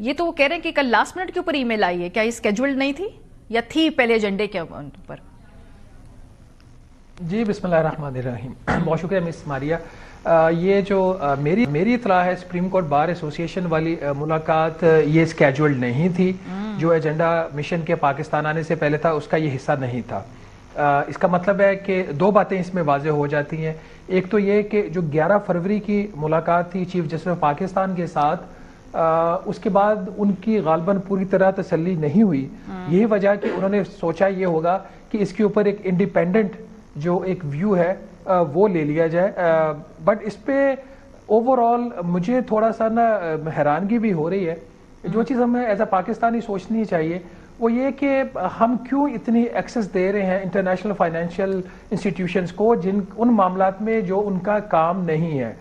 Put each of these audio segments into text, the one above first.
یہ تو وہ کہہ رہے ہیں کہ کل لاسٹ منٹ کے اوپر ای میل آئی ہے، کیا یہ اسکیجولڈ نہیں تھی یا تھی پہلے ایجنڈے کے اوپر؟ جی بسم اللہ الرحمن الرحیم، بہت شکریہ مس ماریہ۔ یہ جو میری اطلاع ہے سپریم کورٹ بار ایسوسی ایشن والی ملاقات یہ اسکیجولڈ نہیں تھی۔ جو ایجنڈا مشن کے پاکستان آنے سے پہلے تھا اس کا یہ حصہ نہیں تھا۔ اس کا مطلب ہے کہ دو باتیں اس میں واضح ہو جاتی ہیں۔ ایک تو یہ کہ جو 11 فروری کی ملاقات تھی چیف جسٹس آف پاکستان کے ساتھ، اس کے بعد ان کی غالباً پوری طرح تسلی نہیں ہوئی۔ یہی وجہ کہ انہوں نے سوچا یہ ہوگا کہ اس کے اوپر ایک انڈیپینڈنٹ جو ایک ویو ہے وہ لے لیا جائے۔ بٹ اس پہ اوور آل مجھے تھوڑا سا نا حیرانگی بھی ہو رہی ہے۔ جو چیز ہمیں ایز اے پاکستانی سوچنی چاہیے وہ یہ کہ ہم کیوں اتنی ایکسس دے رہے ہیں انٹرنیشنل فائنینشیل انسٹیٹیوشنز کو ان معاملات میں جو ان کا کام نہیں ہے۔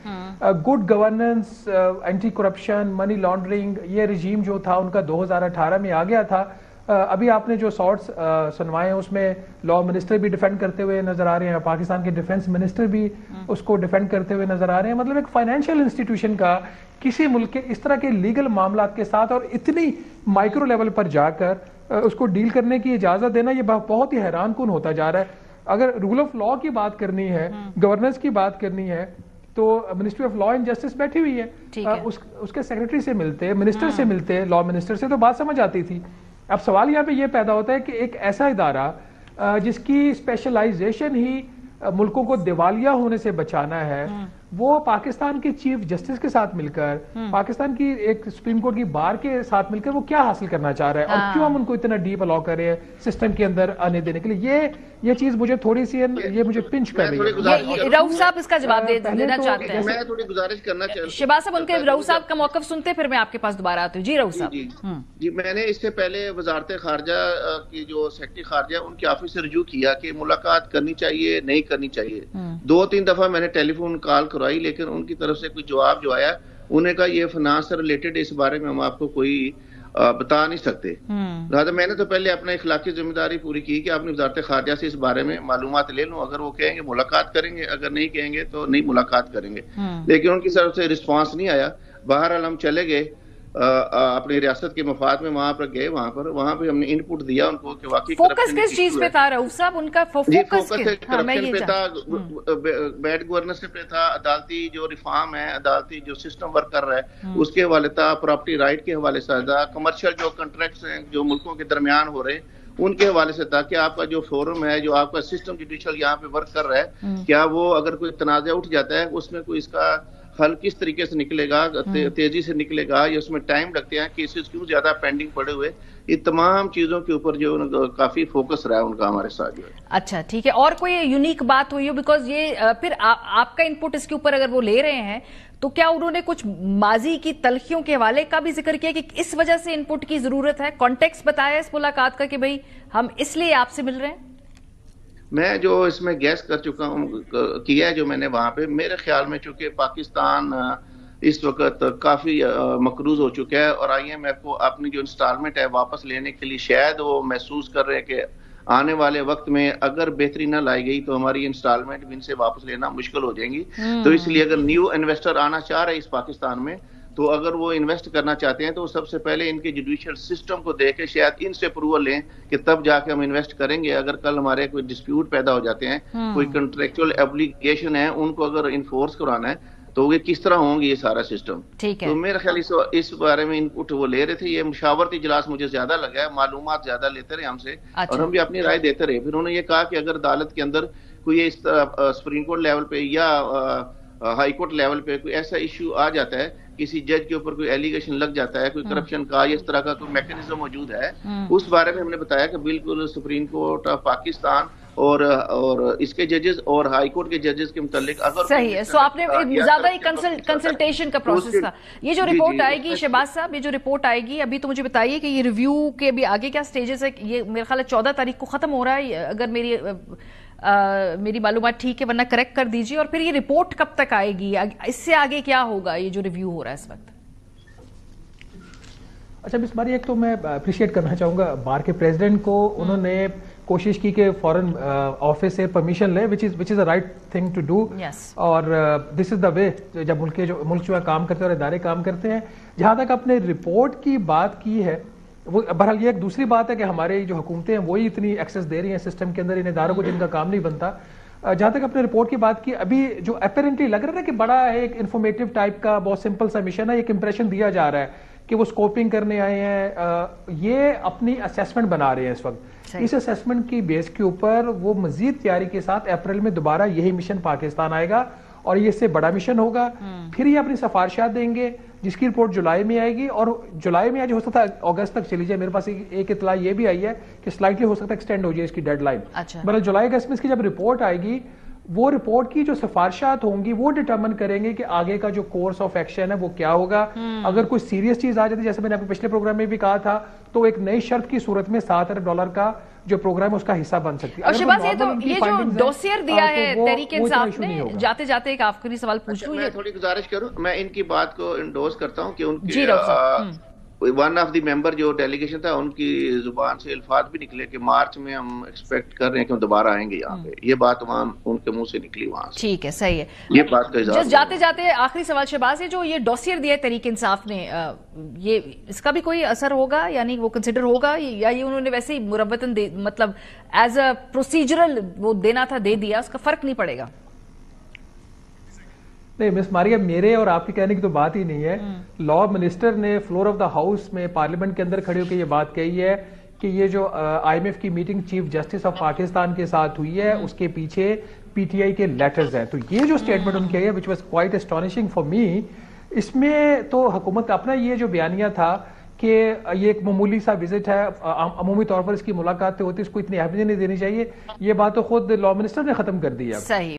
Good governance, anti corruption, money laundering, یہ رجیم جو تھا ان کا 2018 میں آ گیا تھا۔ ابھی آپ نے جو شارٹس سنوائے ہیں اس میں لا منسٹر بھی ڈیفینڈ کرتے ہوئے نظر آ رہے ہیں، پاکستان کے ڈیفنس منسٹر بھی اس کو ڈیفینڈ کرتے ہوئے نظر آ رہے ہیں۔ مطلب ایک فائنینشیل انسٹیٹیوشن کا کسی ملک کے اس طرح کے لیگل معاملات کے ساتھ اور اتنی مائکرو لیول پر جا کر اس کو ڈیل کرنے کی اجازت دینا یہ بہت ہی حیران کن ہوتا جا رہا ہے۔ اگر رول آف لا کی بات کرنی ہے، گورننس کی بات کرنی ہے، تو ministry of law and justice بیٹھی ہوئی ہے، اس کے سیکرٹری سے ملتے، منسٹر سے ملتے، لا منسٹر سے، تو بات سمجھ آتی تھی۔ اب سوال یہاں پہ یہ پیدا ہوتا ہے کہ ایک ایسا ادارہ جس کی اسپیشلائزیشن ہی ملکوں کو دیوالیہ ہونے سے بچانا ہے، وہ پاکستان کے چیف جسٹس کے ساتھ مل کر، پاکستان کی ایک سپریم کورٹ کی بار کے ساتھ مل کر وہ کیا حاصل کرنا چاہ رہا ہے، اور کیوں ہم ان کو اتنا ڈیپ الاؤ کر رہے ہیں سسٹم کے اندر آنے دینے کے لیے؟ یہ چیز مجھے تھوڑی سی یہ مجھے پنچ کر رہی ہے۔ رؤف صاحب اس کا جواب دینا چاہتے ہیں۔ میں تھوڑی گزارش کرنا چاہتا ہوں، شہباز صاحب ان کے رؤف صاحب کا موقف سنتے پھر میں آپ کے پاس دوبارہ آتی ہوں۔ جی رؤف صاحب۔ جی میں نے اس سے پہلے وزارت خارجہ کی جو سیکرٹری خارجہ ان کے آفس سے رجوع کیا کہ ملاقات کرنی چاہیے نہیں کرنی چاہیے۔ 2-3 دفعہ میں نے ٹیلی فون کال کروائی، لیکن ان کی طرف سے کوئی جواب جو آیا انہوں نے کہا یہ فنانس سے ریلیٹڈ، اس بارے میں ہم آپ کو کوئی بتا نہیں سکتے۔ لہٰذا میں نے تو پہلے اپنا اخلاقی ذمہ داری پوری کی کہ اپنی وزارت خارجہ سے اس بارے میں معلومات لے لوں، اگر وہ کہیں گے ملاقات کریں گے، اگر نہیں کہیں گے تو نہیں ملاقات کریں گے۔ لیکن ان کی طرف سے رسپانس نہیں آیا۔ بہرحال ہم چلے گئے اپنی ریاست کے مفاد میں، وہاں پر گئے، وہاں پہ ہم نے ان پٹ دیا ان کو کہ واقعی فوکس کس چیز پہ تھا رؤف صاحب؟ ان کا فوکس کرپشن پہ تھا، بیڈ گورننس پہ تھا، عدالتی جو ریفارم ہے، عدالتی جو سسٹم ورک کر رہا ہے اس کے حوالے تھا، پراپرٹی رائٹ کے حوالے سے تھا، کمرشل جو کنٹریکٹس ہیں جو ملکوں کے درمیان ہو رہے ہیں ان کے حوالے سے تھا، کہ آپ کا جو فورم ہے، جو آپ کا سسٹم جوڈیشل یہاں پہ ورک کر رہا ہے، کیا وہ اگر کوئی تنازع اٹھ جاتا ہے اس میں کوئی اس کا حل کس طریقے سے نکلے گا، تیزی سے نکلے گا یا اس میں ٹائم لگتے ہیں، کیسز کیوں زیادہ پینڈنگ پڑے ہوئے، یہ تمام چیزوں کے اوپر جو کافی فوکس رہا ہے ان کا ہمارے ساتھ جو ہے۔ اچھا ٹھیک ہے، اور کوئی یونیک بات ہوئی ہو؟ بیکاز یہ پھر آپ کا انپٹ اس کے اوپر اگر وہ لے رہے ہیں تو کیا انہوں نے کچھ ماضی کی تلخیوں کے حوالے کا بھی ذکر کیا کہ اس وجہ سے انپٹ کی ضرورت ہے؟ کانٹیکسٹ بتایا اس ملاقات کا کہ بھئی ہم اس لیے آپ سے مل رہے ہیں؟ میں جو اس میں گیس کر چکا ہوں کیا ہے جو میں نے وہاں پہ، میرے خیال میں چونکہ پاکستان اس وقت کافی مقروض ہو چکا ہے اور آئی ایم ایف کو اپنی جو انسٹالمنٹ ہے واپس لینے کے لیے شاید وہ محسوس کر رہے ہیں کہ آنے والے وقت میں اگر بہتری نہ لائی گئی تو ہماری انسٹالمنٹ بھی ان سے واپس لینا مشکل ہو جائیں گی۔ تو اس لیے اگر نیو انویسٹر آنا چاہ رہے ہیں اس پاکستان میں تو اگر وہ انویسٹ کرنا چاہتے ہیں تو سب سے پہلے ان کے جوڈیشل سسٹم کو دیکھ کے شاید ان سے اپروول لیں کہ تب جا کے ہم انویسٹ کریں گے۔ اگر کل ہمارے کوئی ڈسپیوٹ پیدا ہو جاتے ہیں، کوئی کنٹریکچوئل ایبلیگیشن ہے، ان کو اگر انفورس کرانا ہے تو یہ کس طرح ہوں گے یہ سارا سسٹم۔ تو میرا خیال اس بارے میں انپٹ وہ لے رہے تھے۔ یہ مشاورتی اجلاس مجھے زیادہ لگا ہے، معلومات زیادہ لیتے رہے ہم سے اور ہم بھی اپنی رائے دیتے رہے۔ پھر انہوں نے یہ کہا کہ اگر عدالت کے اندر کوئی اس طرح سپریم کورٹ لیول پہ یا ہائی کورٹ لیول پہ کوئی ایسا ایشو آ جاتا ہے، کسی جج کے اوپر کوئی ایلیگیشن لگ جاتا ہے، کوئی کرپشن کا یا اس طرح کا کوئی میکینزم موجود ہے، اس بارے میں ہم نے بتایا کہ بالکل سپریم کورٹ آف پاکستان اور اس کے ججز اور ہائی کورٹ کے ججز کے متعلق اگر صحیح ہے۔ سو آپ نے زیادہ ہی کنسلٹیشن کا پروسیس تھا۔ یہ جو رپورٹ آئے گی شہباز صاحب، یہ جو رپورٹ آئے گی ابھی تو مجھے بتائیے کہ یہ ریویو کے بھی آگے کیا سٹیجز ہے؟ یہ میرے خیال ہے 14 تاریخ کو ختم ہو رہا ہے اگر میری معلومات ٹھیک ہے، ورنہ کریکٹ کر دیجیے۔ اور پھر یہ رپورٹ کب تک آئے گی؟ اس سے آگے کیا ہوگا یہ جو ریویو ہو رہا ہے اس وقت؟ اچھا مس ماری، ایک تو میں اپریشیٹ کرنا چاہوں گا بار کے پریزیڈنٹ کو، انہوں نے کوشش کی کہ فورن آفس سے پرمیشن لے which is a right thing to do. اور this is the way جب ملک جو ہے کام کرتے ہیں اور ادارے کام کرتے ہیں. جہاں تک اپنے رپورٹ کی بات کی ہے وہ بہرحال یہ ایک دوسری بات ہے کہ ہمارے جو حکومتیں ہیں وہی اتنی ایکسیس دے رہی ہیں سسٹم کے اندر ان اداروں کو جن کا کام نہیں بنتا. جہاں تک اپنے رپورٹ کی بات کی ابھی جو اپیرنٹلی لگ رہا ہے کہ بڑا ایک انفارمیٹیو ٹائپ کا بہت سمپل سا مشن ہے, ایک امپریشن دیا جا رہا ہے کہ وہ سکوپنگ کرنے آئے ہیں, یہ اپنی اسیسمنٹ بنا رہے ہیں اس وقت. اس اسیسمنٹ کی بیس کے اوپر وہ مزید تیاری کے ساتھ اپریل میں دوبارہ یہی مشن پاکستان آئے گا اور یہ اس سے بڑا مشن ہوگا. پھر یہ اپنی سفارشات دیں گے جس کی رپورٹ جولائی میں آئے گی, اور جولائی میں آج ہو سکتا ہے اگست تک چلی جائے. میرے پاس ایک اطلاع یہ بھی آئی ہے کہ سلائٹلی ہو سکتا ہے ایکسٹینڈ ہو جائے اس کی ڈیڈ لائن. بہرحال جولائی اگست میں اس کی جب رپورٹ آئے گی وہ رپورٹ کی جو سفارشات ہوں گی وہ ڈٹرمن کریں گے کہ آگے کا جو کورس آف ایکشن ہے وہ کیا ہوگا. اگر کوئی سیریس چیز آ جاتی جیسے میں نے آپ پچھلے پروگرام میں بھی کہا تھا تو ایک نئی شرط کی صورت میں $7 ارب کا جو پروگرام ہے اس کا حصہ بن سکتی ہے. اور شہباز یہ جو ڈوسیئر دیا ہے تحریک انصاف نے, جاتے جاتے ایک آخری سوال پوچھ لوں. میں تھوڑی گزارش کروں, میں ان کی بات کو انڈورس کرتا ہوں کہ ان کی ون آف دی ممبر جو ڈیلیگیشن تھا ان کی زبان سے الفاظ بھی نکلے کہ مارچ میں ہم ایکسپیکٹ کر رہے ہیں کہ ہم دوبارہ آئیں گے یہاں پہ. یہ بات وہاں ان کے منہ سے نکلی وہاں سے. ٹھیک ہے, صحیح ہے. یہ بات کا اظہار جاتے جاتے آخری سوال شہباز, جو یہ ڈوسیئر دیا ہے تحریک انصاف نے, یہ اس کا بھی کوئی اثر ہوگا, یعنی وہ کنسیڈر ہوگا, یا یہ انہوں نے ویسے ہی مربتاً مطلب ایز اے پروسیجرل وہ دینا تھا دے دیا, اس کا فرق نہیں پڑے گا؟ نہیں مس ماریہ, میرے اور آپ کے کہنے کی تو بات ہی نہیں ہے. لا منسٹر نے فلور آف دا ہاؤس میں پارلیمنٹ کے اندر کھڑے ہو کے یہ بات کہی ہے کہ یہ جو IMF کی meeting chief justice of Pakistan کے ساتھ ہوئی ہے اس کے پیچھے PTI کے لیٹرز ہیں. تو یہ جو سٹیٹمنٹ ان کی ہے which was quite astonishing for me, اس میں تو حکومت کا اپنا یہ جو بیانیہ تھا کہ یہ ایک معمولی سا وزٹ ہے, عمومی طور پر اس کی ملاقاتیں ہوتی, اس کو اتنی اہمیت نہیں دینی چاہیے, یہ بات تو خود لا منسٹر نے ختم کر دی ہے.